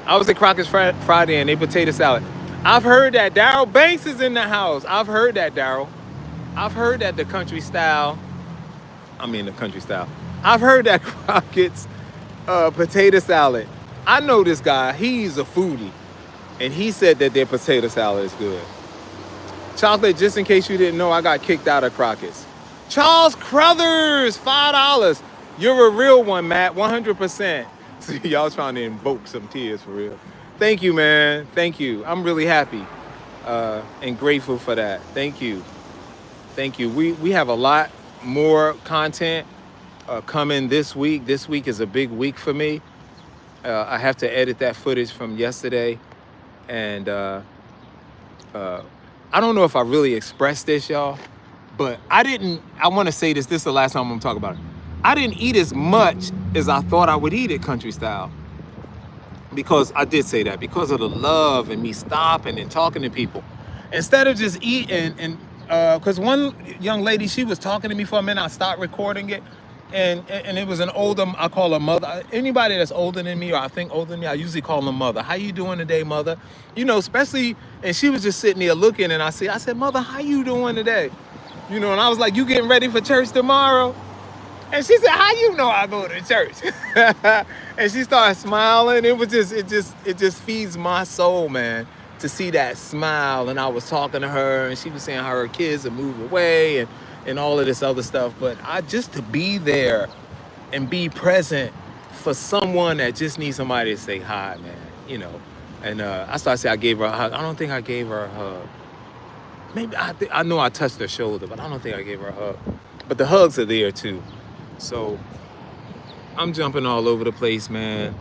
[SPEAKER 1] I was at Crockett's Friday and they potato salad. I've heard that Daryl Banks is in the house. I've heard that, Daryl. I've heard that the country style. I've heard that Crockett's potato salad. I know this guy. He's a foodie. And he said that their potato salad is good. Chocolate, just in case you didn't know, I got kicked out of Crockett's. Charles Crothers, $5. You're a real one, Matt, 100%. So y'all trying to invoke some tears for real. Thank you, man. Thank you. I'm really happy and grateful for that. Thank you. Thank you. We have a lot more content coming this week. This week is a big week for me. I have to edit that footage from yesterday. And I don't know if I really expressed this, y'all. But I want to say this. This is the last time I'm going to talk about it. I didn't eat as much as I thought I would eat at country style. Because I did say that. Because of the love and me stopping and talking to people. Instead of just eating. And because one young lady, she was talking to me for a minute. I stopped recording it. And it was an older, I call her mother. Anybody that's older than me or I think older than me, I usually call them mother. How you doing today, mother? You know, especially, and she was just sitting there looking. And I said, mother, how you doing today? You know, and I was like, you getting ready for church tomorrow? And she said, how you know I go to church? And she started smiling. It just feeds my soul, man, to see that smile. And I was talking to her and she was saying how her kids have moved away and all of this other stuff. But just to be there and be present for someone that just needs somebody to say hi, man, you know. And I started saying I gave her a hug. I don't think I gave her a hug. Maybe I know I touched her shoulder, but I don't think I gave her a hug. But the hugs are there too. So I'm jumping all over the place, man.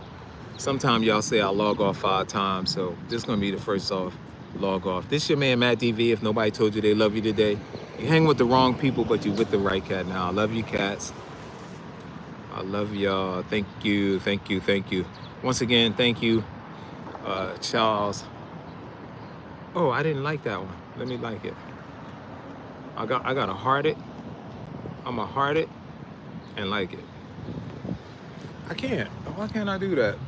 [SPEAKER 1] Sometimes y'all say I log off 5 times, so this is gonna be the first log off. This your man Matt DV. If nobody told you they love you today, you hang with the wrong people, but you with the right cat now. I love you, cats. I love y'all. Thank you, thank you, thank you. Once again, thank you, Charles. Oh, I didn't like that one. Let me like it. I gotta heart it. I'm gonna heart it and like it. I can't. Why can't I do that?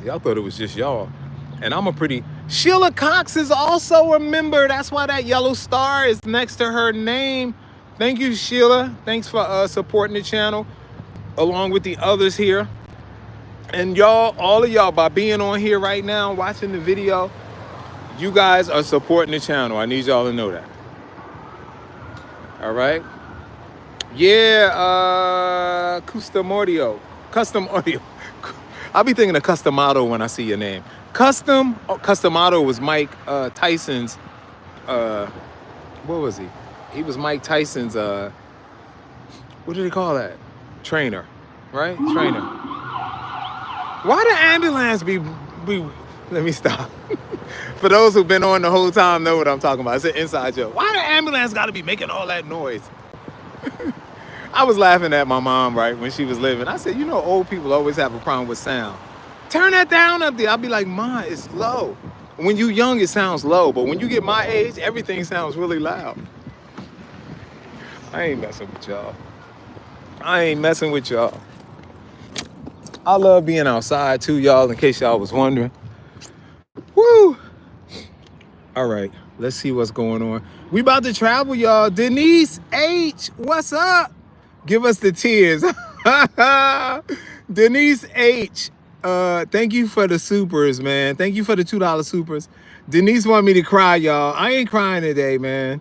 [SPEAKER 1] Y'all thought it was just y'all. And I'm a pretty... Sheila Cox is also a member. That's why that yellow star is next to her name. Thank you, Sheila. Thanks for supporting the channel along with the others here. And y'all, all of y'all, by being on here right now, watching the video, you guys are supporting the channel. I need y'all to know that. All right? Yeah, Custom Audio. I'll be thinking of Customato when I see your name. Customato was Mike Tyson's, what was he? He was Mike Tyson's, what did he call that? Trainer, right? Trainer. Why the ambulance be let me stop. For those who've been on the whole time know what I'm talking about. It's an inside joke. Why the ambulance gotta be making all that noise? I was laughing at my mom, right, when she was living. I said, you know, old people always have a problem with sound. Turn that down up there. I'll be like, Ma, it's low. When you young, it sounds low. But when you get my age, everything sounds really loud. I ain't messing with y'all. I love being outside too, y'all, in case y'all was wondering. Woo! All right, let's see what's going on. We about to travel, y'all. Denise H, what's up? Give us the tears. Denise H. Thank you for the supers, man. Thank you for the $2 supers. Denise want me to cry, y'all. I ain't crying today, man.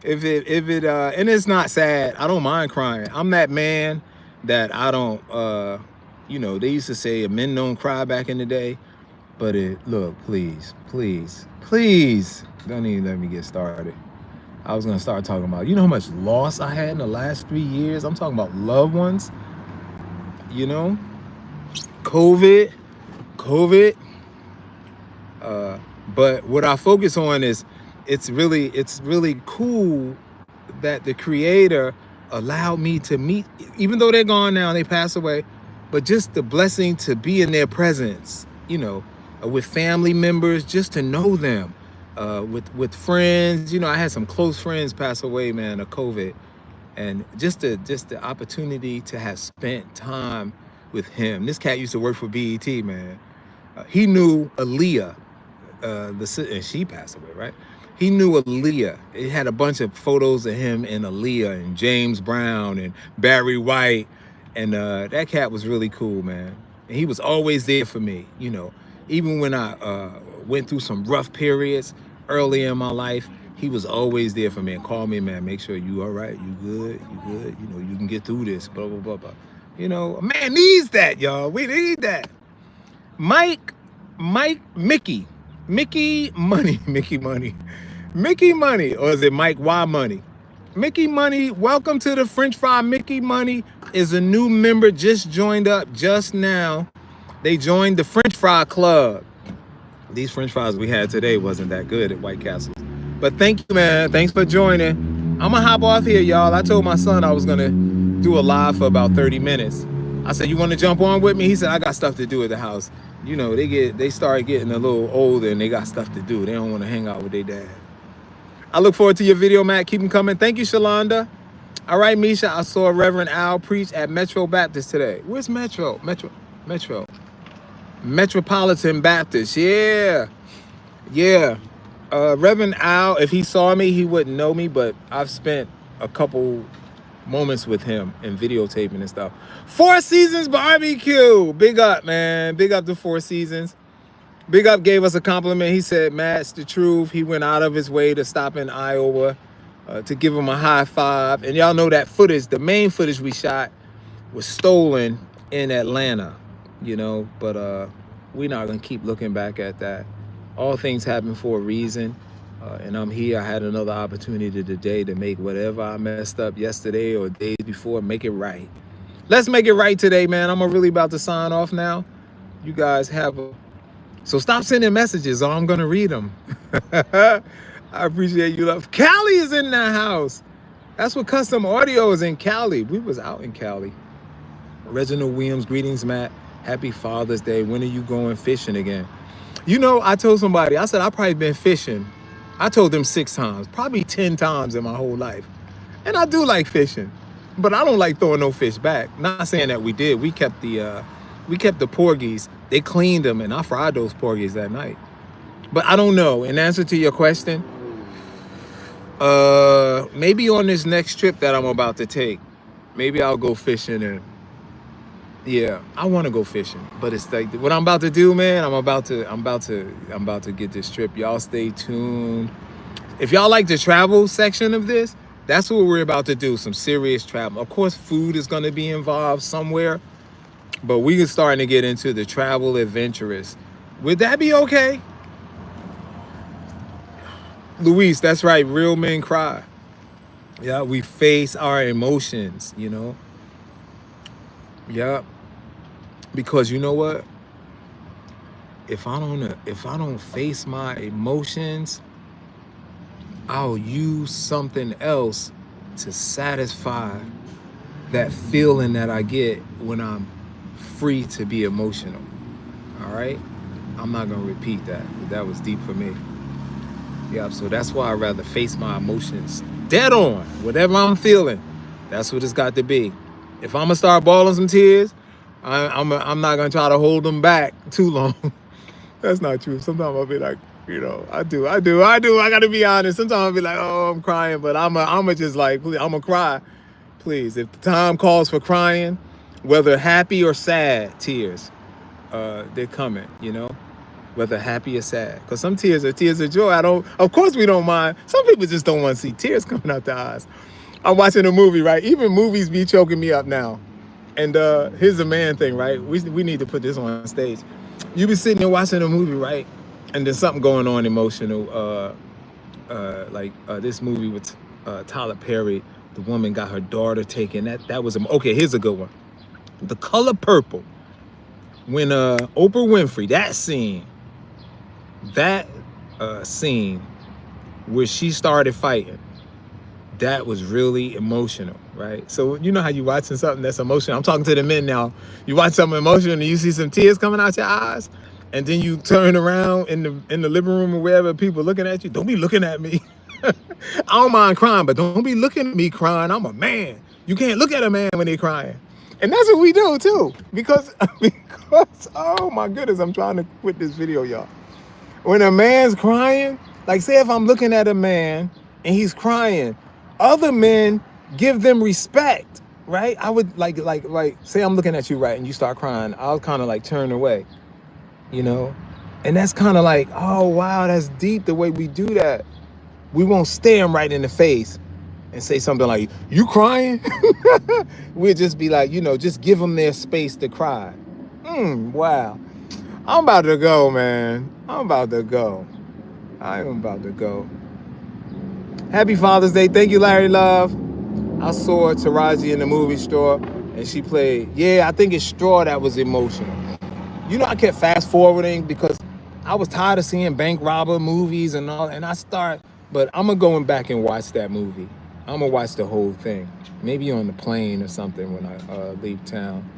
[SPEAKER 1] If it and it's not sad. I don't mind crying. I'm that man that I don't you know, they used to say men don't cry back in the day. But look, please, don't even let me get started. I was gonna start talking about, you know how much loss I had in the last 3 years? I'm talking about loved ones, you know? COVID. But what I focus on is it's really cool that the creator allowed me to meet, even though they're gone now, they passed away, but just the blessing to be in their presence, you know, with family members, just to know them, with friends. You know, I had some close friends pass away, man, of COVID, and just the opportunity to have spent time with him. This cat used to work for BET, man. He knew Aaliyah, and she passed away, right? He knew Aaliyah. It had a bunch of photos of him and Aaliyah and James Brown and Barry White, and that cat was really cool, man. And he was always there for me, you know. Even when I went through some rough periods early in my life, he was always there for me and called me, man, make sure you all right, you good, you know, you can get through this, blah, blah, blah, blah. You know, a man needs that, y'all. We need that. Mickey Money, or is it Mike Y Money? Mickey Money, welcome to the French Fry. Mickey Money is a new member, just joined up just now. They joined the French Fry Club. These French fries we had today wasn't that good at White Castle. But thank you, man. Thanks for joining. I'm gonna hop off here, y'all. I told my son I was gonna do a live for about 30 minutes. I said, you wanna jump on with me? He said, I got stuff to do at the house. You know, they start getting a little older and they got stuff to do. They don't wanna hang out with their dad. I look forward to your video, Matt. Keep them coming. Thank you, Shalonda. All right, Misha, I saw Reverend Al preach at Metro Baptist today. Where's Metro? Metropolitan Baptist. Yeah. Reverend Al, if he saw me, he wouldn't know me, but I've spent a couple moments with him and videotaping and stuff. Four Seasons Barbecue. Big up, man. Big up to Four Seasons. Big Up gave us a compliment. He said, Matt's the truth. He went out of his way to stop in Iowa to give him a high five. And y'all know that footage, the main footage we shot was stolen in Atlanta, you know, but we're not going to keep looking back at that. All things happen for a reason. And I'm here. I had another opportunity today to make whatever I messed up yesterday or days before, make it right. Let's make it right today, man. I'm really about to sign off now. You guys have a... So stop sending messages or I'm going to read them. I appreciate you, love. Cali is in the house. That's what Custom Audio is in Cali. We was out in Cali. Reginald Williams, greetings, Matt. Happy Father's Day. When are you going fishing again? You know, I told somebody, I said, I've probably been fishing. I told them 6 times, probably 10 times in my whole life. And I do like fishing, but I don't like throwing no fish back. Not saying that we did. We kept the porgies. They cleaned them and I fried those porgies that night. But I don't know. In answer to your question, maybe on this next trip that I'm about to take, maybe I'll go fishing. And yeah, I want to go fishing, but it's like what I'm about to do, man. I'm about to get this trip. Y'all stay tuned. If y'all like the travel section of this, that's what we're about to do. Some serious travel. Of course, food is going to be involved somewhere, but we're starting to get into the travel adventurous. Would that be okay? Luis, that's right. Real men cry. Yeah, we face our emotions, you know. Yeah. Because you know what? If I don't face my emotions, I'll use something else to satisfy that feeling that I get when I'm free to be emotional. All right? I'm not going to repeat that. That was deep for me. Yeah, so that's why I'd rather face my emotions dead on. Whatever I'm feeling, that's what it's got to be. If I'm going to start bawling some tears, I'm not going to try to hold them back too long. That's not true. Sometimes I'll be like, you know, I do. I got to be honest. Sometimes I'll be like, oh, I'm crying. But I'm just like, I'm going to cry. Please, if the time calls for crying, Whether happy or sad tears, they're coming, whether happy or sad. Because some tears are tears of joy. Of course we don't mind. Some people just don't want to see tears coming out their eyes. I'm watching a movie, right? Even movies be choking me up now. And here's the man thing, right? We need to put this on stage. You be sitting there watching a movie, right? And there's something going on emotional. Like this movie with Tyler Perry. The woman got her daughter taken. That was okay. Here's a good one. The Color Purple. When Oprah Winfrey, that scene where she started fighting, that was really emotional, right? So you know how you watching something that's emotional. I'm talking to the men now. You watch something emotional and you see some tears coming out your eyes, and then you turn around in the living room or wherever, people looking at you. Don't be looking at me. I don't mind crying, but don't be looking at me crying. I'm a man. You can't look at a man when they're crying. And that's what we do too. Because oh my goodness, I'm trying to quit this video, y'all. When a man's crying, like say if I'm looking at a man and he's crying, other men give them respect, right? I would like say I'm looking at you, right, and you start crying, I'll kind of like turn away, And that's kind of like, oh wow, that's deep the way we do that. We won't stare him right in the face and say something like, you crying? We'll just be like, just give them their space to cry. Wow. I'm about to go, man. I am about to go. Happy Father's Day. Thank you, Larry Love. I saw Taraji in the movie Straw, and she played, I think it's Straw that was emotional. I kept fast forwarding because I was tired of seeing bank robber movies and all, but I'm going to go back and watch that movie. I'm going to watch the whole thing. Maybe on the plane or something when I leave town.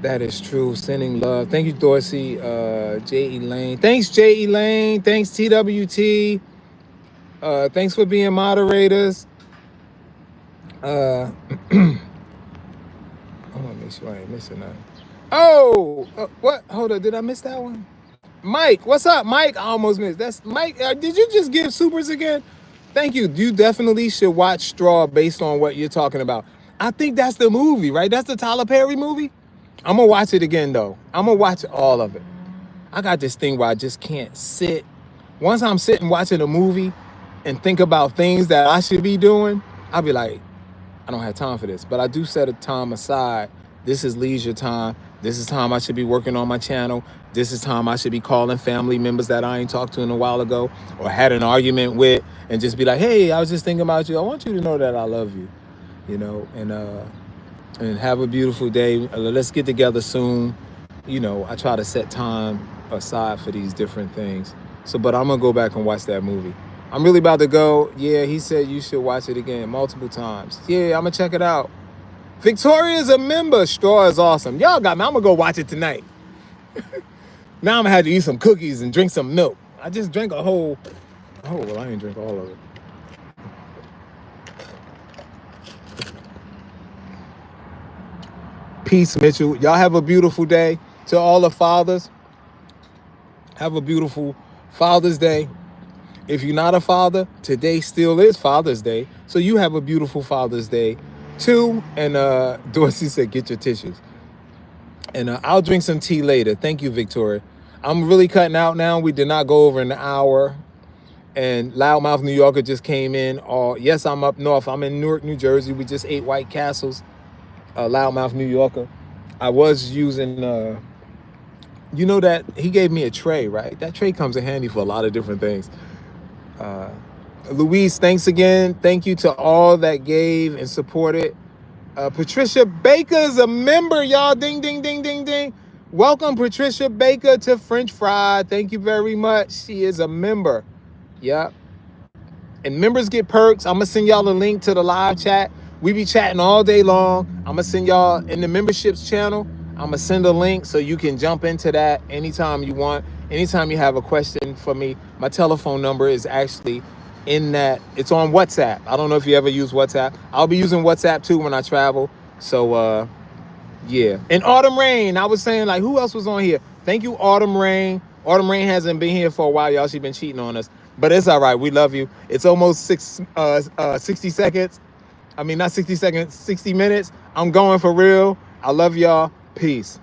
[SPEAKER 1] That is true. Sending love. Thank you, Dorsey. J. Elaine. Thanks, J. Elaine. Thanks, TWT. Thanks for being moderators. I want to make sure I ain't missing nothing. Oh, what? Hold on. Did I miss that one? Mike, what's up, Mike? I almost missed. That's Mike. Did you just give supers again? Thank you. You definitely should watch Straw based on what you're talking about. I think that's the movie, right? That's the Tyler Perry movie. I'm going to watch it again, though. I'm going to watch all of it. I got this thing where I just can't sit. Once I'm sitting watching a movie and think about things that I should be doing, I'll be like, I don't have time for this. But I do set a time aside. This is leisure time. This is time I should be working on my channel. This is time I should be calling family members that I ain't talked to in a while ago or had an argument with, and just be like, hey, I was just thinking about you. I want you to know that I love you, and have a beautiful day. Let's get together soon. I try to set time aside for these different things. But I'm going to go back and watch that movie. I'm really about to go. Yeah, he said you should watch it again multiple times. Yeah, I'm going to check it out. Victoria's a member. Straw is awesome. Y'all got me. I'm going to go watch it tonight. Now I'm going to have to eat some cookies and drink some milk. I just drank a whole... Oh, well, I didn't drink all of it. Peace, Mitchell. Y'all have a beautiful day. To all the fathers, have a beautiful Father's Day. If you're not a father, today still is Father's Day. So you have a beautiful Father's Day too. And Dorsey said, get your tissues. And I'll drink some tea later. Thank you, Victoria. I'm really cutting out now. We did not go over an hour. And Loudmouth New Yorker just came in. Yes, I'm up north. I'm in Newark, New Jersey. We just ate White Castles. Loudmouth New Yorker. I was using, that he gave me a tray, right? That tray comes in handy for a lot of different things. Louise, thanks again. Thank you to all that gave and supported. Patricia Baker's a member, y'all. Ding, ding, ding, ding, ding. Welcome, Patricia Baker, to French Fry. Thank you very much. She is a member. Yep. And members get perks. I'm going to send y'all a link to the live chat. We be chatting all day long. I'm going to send y'all in the memberships channel. I'm going to send a link so you can jump into that anytime you want. Anytime you have a question for me, my telephone number is actually in that. It's on WhatsApp. I don't know if you ever use WhatsApp. I'll be using WhatsApp too when I travel. So, yeah. And Autumn Rain, I was saying, like, who else was on here? Thank you, Autumn Rain. Autumn Rain hasn't been here for a while, y'all. She's been cheating on us. But it's all right. We love you. It's almost 60 seconds. I mean, not 60 seconds, 60 minutes. I'm going for real. I love y'all. Peace.